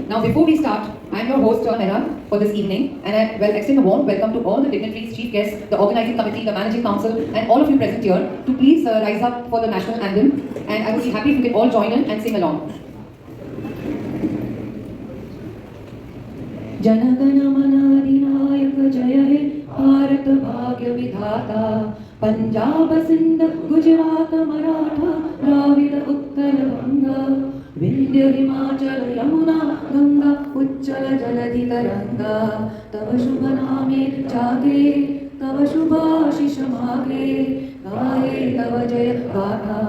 Now, before we start, I'm your host, Nera, for this evening, and I extend a warm welcome to all the dignitaries, chief guests, the organizing committee, the managing council, and all of you present here to please rise up for the national anthem. And I would be happy if you can all join in and sing along. जनगण मन अधिनायक जय हे भारत भाग्य विधाता पंजाब सिंध गुजरात मराठा द्राविड उत्तर बंगा विंध्य हिमाचल यमुना गंगा उच्चल जलधि तरंगा तव शुभ नामे जागे तव शुभाशिष मागे गाये तव जय गाथा